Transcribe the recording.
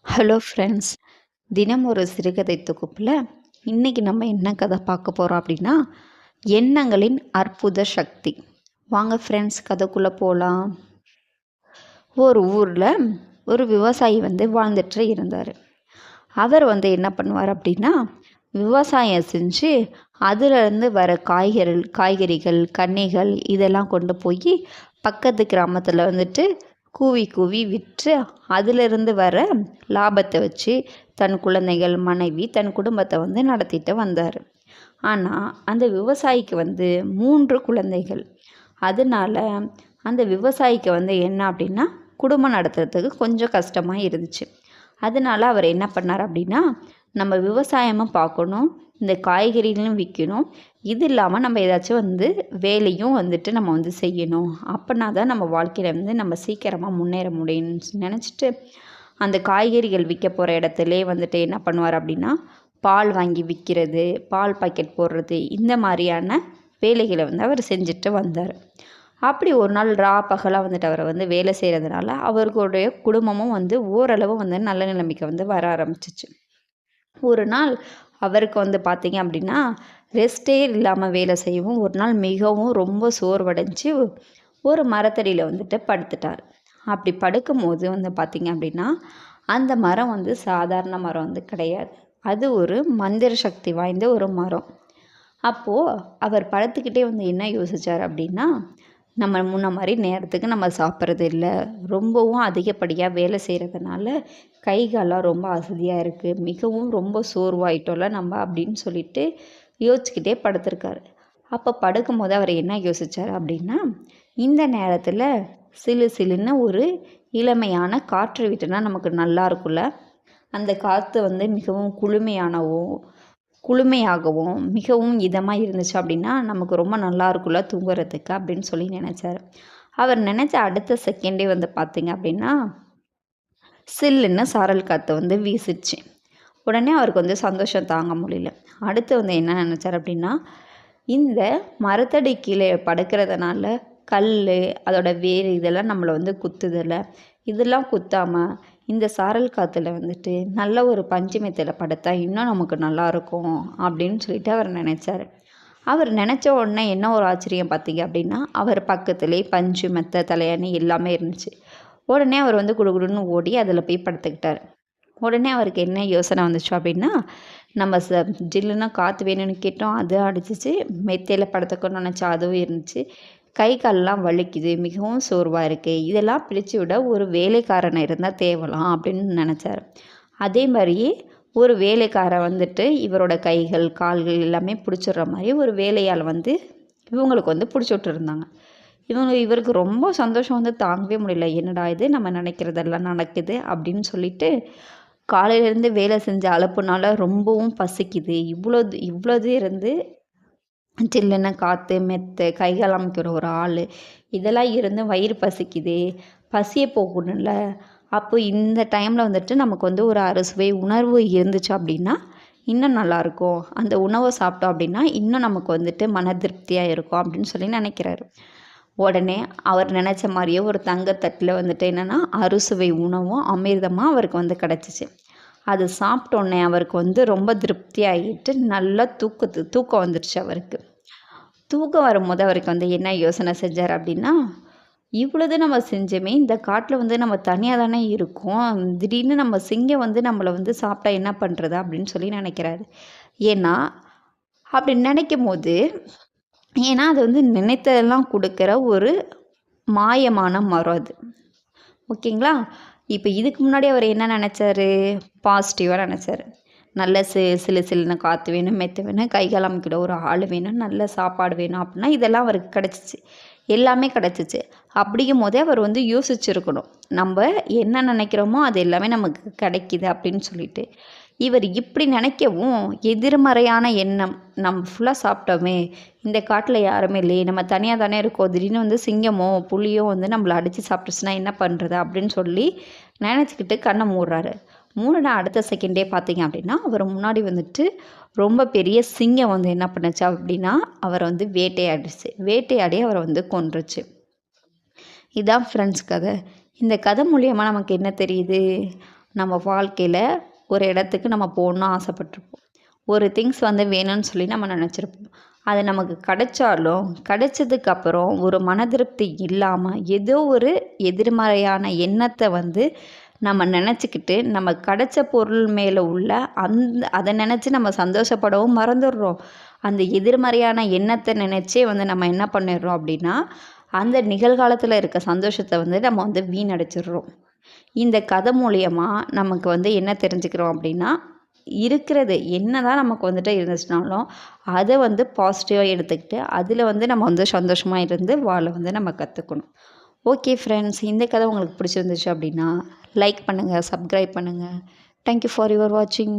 Hello friends, தினம் ஒரு சிறுகதை தொகுப்பில் இன்றைக்கி நம்ம என்ன கதை பார்க்க போகிறோம் அப்படின்னா, எண்ணங்களின் அற்புத சக்தி. வாங்க ஃப்ரெண்ட்ஸ், கதைக்குள்ளே போகலாம். ஒரு ஊரில் ஒரு விவசாயி வாழ்ந்துட்டு இருந்தார். அவர் என்ன பண்ணுவார் அப்படின்னா, விவசாயம் செஞ்சு அதிலிருந்து வர காய்கறிகள் கனிகள் இதெல்லாம் கொண்டு போய் பக்கத்து கிராமத்தில் கூவி கூவி விற்று அதிலிருந்து வர லாபத்தை வச்சு தன் குழந்தைகள் மனைவி தன் குடும்பத்தை நடத்திட்டு வந்தார். ஆனால் அந்த விவசாயிக்கு 3 குழந்தைகள். அதனால அந்த விவசாயிக்கு என்ன அப்படின்னா, குடும்பம் நடத்துறதுக்கு கொஞ்சம் கஷ்டமாக இருந்துச்சு. அதனால அவர் என்ன பண்ணார் அப்படின்னா, நம்ம விவசாயமும் பார்க்கணும், இந்த காய்கறிகளும் விற்கணும், இது இல்லாமல் நம்ம ஏதாச்சும் வேலையும் நம்ம செய்யணும். அப்படின்னா தான் நம்ம வாழ்க்கையில் நம்ம சீக்கிரமாக முன்னேற முடியும்னு நினச்சிட்டு, அந்த காய்கறிகள் விற்க போகிற இடத்துலே என்ன பண்ணுவார் அப்படின்னா, பால் வாங்கி விற்கிறது, பால் பாக்கெட் போடுறது, இந்த மாதிரியான வேலைகளை அவர் செஞ்சுட்டு வந்தார். அப்படி ஒரு நாள் பகலாக அவரை வேலை செய்கிறதுனால அவர்களுடைய குடும்பமும் ஓரளவு நல்ல நிலைமைக்கு வர ஆரம்பிச்சிச்சு. ஒரு நாள் அவருக்கு பார்த்தீங்க அப்படின்னா, ரெஸ்ட்டே இல்லாமல் வேலை செய்யவும் ஒரு நாள் மிகவும் ரொம்ப சோர்வடைஞ்சு ஒரு மரத்தடியில் படுத்துட்டார். அப்படி படுக்கும்போது பார்த்தீங்க அப்படின்னா, அந்த மரம் சாதாரண மரம் கிடையாது. அது ஒரு மந்திர சக்தி வாய்ந்த ஒரு மரம். அப்போது அவர் படுத்துக்கிட்டே என்ன யோசித்தார் அப்படின்னா, நம்ம முன்ன மாதிரி நேரத்துக்கு நம்ம சாப்பிட்றது இல்லை, ரொம்பவும் அதிகப்படியாக வேலை செய்கிறதுனால கை காலெலாம் ரொம்ப அசதியாக இருக்குது, மிகவும் ரொம்ப சோர்வாயிட்டோம்ல நம்ம அப்படின்னு சொல்லிட்டு யோசிச்சுக்கிட்டே படுத்திருக்காரு. அப்போ படுக்கும்போது அவர் என்ன யோசித்தார் அப்படின்னா, இந்த நேரத்தில் சிலு சிலுன்னு ஒரு இளமையான காற்று விட்டுனா நமக்கு நல்லா இருக்கும்ல, அந்த காற்று மிகவும் குளுமையாகவும் மிகவும் இதமாக இருந்துச்சு அப்படின்னா நமக்கு ரொம்ப நல்லா இருக்கும்ல தூங்குறதுக்கு அப்படின்னு சொல்லி நினச்சார். அவர் நினச்ச அடுத்த செகண்டே பார்த்தீங்க அப்படின்னா, சில்லுன்னு சாரல் காற்று வீசிடுச்சு. உடனே அவருக்கு சந்தோஷம் தாங்க முடியல. அடுத்து என்ன நினச்சார் அப்படின்னா, இந்த மரத்தடி கீழே படுக்கிறதுனால கல் அதோட வேர் இதெல்லாம் நம்மளை குத்துதில்லை, இதெல்லாம் குத்தாமல் இந்த சாரல் காற்றுல நல்ல ஒரு பஞ்சு மெத்தையில் படுத்தா இன்னும் நமக்கு நல்லாயிருக்கும் அப்படின்னு சொல்லிட்டு அவர் நினச்சார். அவர் நினச்ச உடனே என்ன ஒரு ஆச்சரியம் பார்த்தீங்க அப்படின்னா, அவர் பக்கத்துலேயே பஞ்சு மெத்தை தலையணை எல்லாமே இருந்துச்சு. உடனே அவர் குடுகுடுன்னு ஓடி அதில் போய் படுத்துக்கிட்டார். உடனே அவருக்கு என்ன யோசனை வந்துச்சு அப்படின்னா, நம்ம ஜில்லுன்னா காற்று வேணும்னு கேட்டோம், அது அடிச்சிச்சு, மெத்தையில் படுத்துக்கணும்னு நினச்சா அதுவும் இருந்துச்சு, கை காலெலாம் வலிக்குது, மிகவும் சோர்வாக இருக்குது, இதெல்லாம் பிடிச்சி விட ஒரு வேலைக்காரனை இருந்தால் தேவலாம் அப்படின்னு நினச்சார். அதே மாதிரியே ஒரு வேலைக்காரன் இவரோட கைகள் கால்கள் எல்லாமே பிடிச்சிடுற மாதிரி ஒரு வேலையால் இவங்களுக்கு பிடிச்சி விட்டுருந்தாங்க. இவருக்கு ரொம்ப சந்தோஷம் தாங்கவே முடியல. என்னடா இது, நம்ம நினைக்கிறதெல்லாம் நடக்குது அப்படின்னு சொல்லிட்டு காலையிலேருந்து வேலை செஞ்ச அலுப்புனால ரொம்பவும் பசிக்குது, இவ்வளோது இருந்து சில்லுன்னு காற்று மெத்தை கைகால் அமைக்கிற ஒரு ஆள் இதெல்லாம் இருந்து வயிறு பசிக்குது, பசியை போகணும்ல. அப்போ இந்த டைமில் நமக்கு ஒரு அறுசுவை உணர்வு இருந்துச்சு அப்படின்னா இன்னும் நல்லாயிருக்கும், அந்த உணவை சாப்பிட்டோம் அப்படின்னா இன்னும் நமக்கு மன திருப்தியாக இருக்கும் அப்படின்னு சொல்லி நினைக்கிறாரு. உடனே அவர் நினச்ச மாதிரியே ஒரு தங்கத்தட்டில் என்னென்னா அறுசுவை உணவும் அமிர்தமாக அவருக்கு கிடச்சிச்சு. அது சாப்பிட்டோன்னே அவருக்கு ரொம்ப திருப்தி ஆகிட்டு நல்லா தூக்கம் வந்துடுச்சு. அவருக்கு தூக்கம் வரும்போது அவருக்கு என்ன யோசனை செஞ்சார் அப்படின்னா, இவ்வளோது நம்ம செஞ்சோமே, இந்த காட்டில் நம்ம தனியாக தானே இருக்கோம், திடீர்னு நம்ம சிங்கம் நம்மளை சாப்பிட்டா என்ன பண்ணுறது அப்படின்னு சொல்லி நினைக்கிறாரு. ஏன்னா அப்படி நினைக்கும் போது, ஏன்னா அது நினைத்ததெல்லாம் கொடுக்குற ஒரு மாயமான மரம் அது. ஓகேங்களா? இப்போ இதுக்கு முன்னாடி அவர் என்ன நினச்சாரு, பாசிட்டிவாக நினச்சாரு. நல்ல சிலு சிலுன்னு காற்று வேணும், மெத்தை வேணும், கைகால் அமைக்கிற ஒரு ஆள் வேணும், நல்ல சாப்பாடு வேணும் அப்படின்னா இதெல்லாம் அவருக்கு கிடச்சிச்சு, எல்லாமே கிடச்சிச்சு. அப்படிங்கும் போதே அவர் யோசிச்சுருக்கணும், நம்ம என்ன நினைக்கிறோமோ அது எல்லாமே நமக்கு கிடைக்கிது அப்படின்னு சொல்லிட்டு. இவர் இப்படி நினைக்கவும் எதிர்மறையான எண்ணம், நம்ம ஃபுல்லாக சாப்பிட்டோமே, இந்த காட்டில் யாருமே இல்லையே, நம்ம தனியாக தானே இருக்கோம், திடீர்னு சிங்கமோ புலியோ நம்மளை அடித்து சாப்பிட்டுச்சுன்னா என்ன பண்ணுறது அப்படின்னு சொல்லி நினச்சிக்கிட்டு கண்ணை மூடுறாரு. மூணுனா அடுத்த செகண்டே பார்த்தீங்க அப்படின்னா அவர் முன்னாடி ரொம்ப பெரிய சிங்கம் என்ன பண்ணுச்சு அப்படின்னா அவரை வேட்டையாடி அவரை கொன்றுச்சு. இதான் ஃப்ரெண்ட்ஸ் கதை. இந்த கதை மூலியமாக நமக்கு என்ன தெரியுது, நம்ம வாழ்க்கையில் ஒரு இடத்துக்கு நம்ம போகணுன்னு ஆசைப்பட்டிருப்போம். ஒரு திங்ஸ் வந்து வேணும்னு சொல்லி நம்ம நினச்சிருப்போம். அது நமக்கு கிடைச்சாலும் கிடைச்சதுக்கப்புறம் ஒரு மன திருப்தி இல்லாமல் ஏதோ ஒரு எதிர்மறையான எண்ணத்தை வந்து நம்ம நினச்சிக்கிட்டு நம்ம கிடைச்ச பொருள் மேலே உள்ள அதை நினச்சி நம்ம சந்தோஷப்படவும் மறந்துடுறோம். அந்த எதிர்மறையான எண்ணத்தை நினச்சே வந்து நம்ம என்ன பண்ணிடுறோம் அப்படின்னா அந்த நிகழ்காலத்தில் இருக்க சந்தோஷத்தை வந்து நம்ம வந்து வீணடிச்சிடுறோம். இந்த கதை மூலியமா நமக்கு வந்து என்ன தெரிஞ்சுக்கிறோம் அப்படின்னா இருக்கிறது என்னதான் நமக்கு வந்துட்டு இருந்துச்சுனாலும் அதை வந்து பாசிட்டிவாக எடுத்துக்கிட்டு அதில் வந்து நம்ம வந்து சந்தோஷமாக இருந்து வாழ வந்து நம்ம கற்றுக்கணும். ஓகே ஃப்ரெண்ட்ஸ், இந்த கதை உங்களுக்கு பிடிச்சிருந்துச்சு அப்படின்னா லைக் பண்ணுங்கள், சப்ஸ்கிரைப் பண்ணுங்கள். தேங்க்யூ ஃபார் யுவர் வாட்சிங்.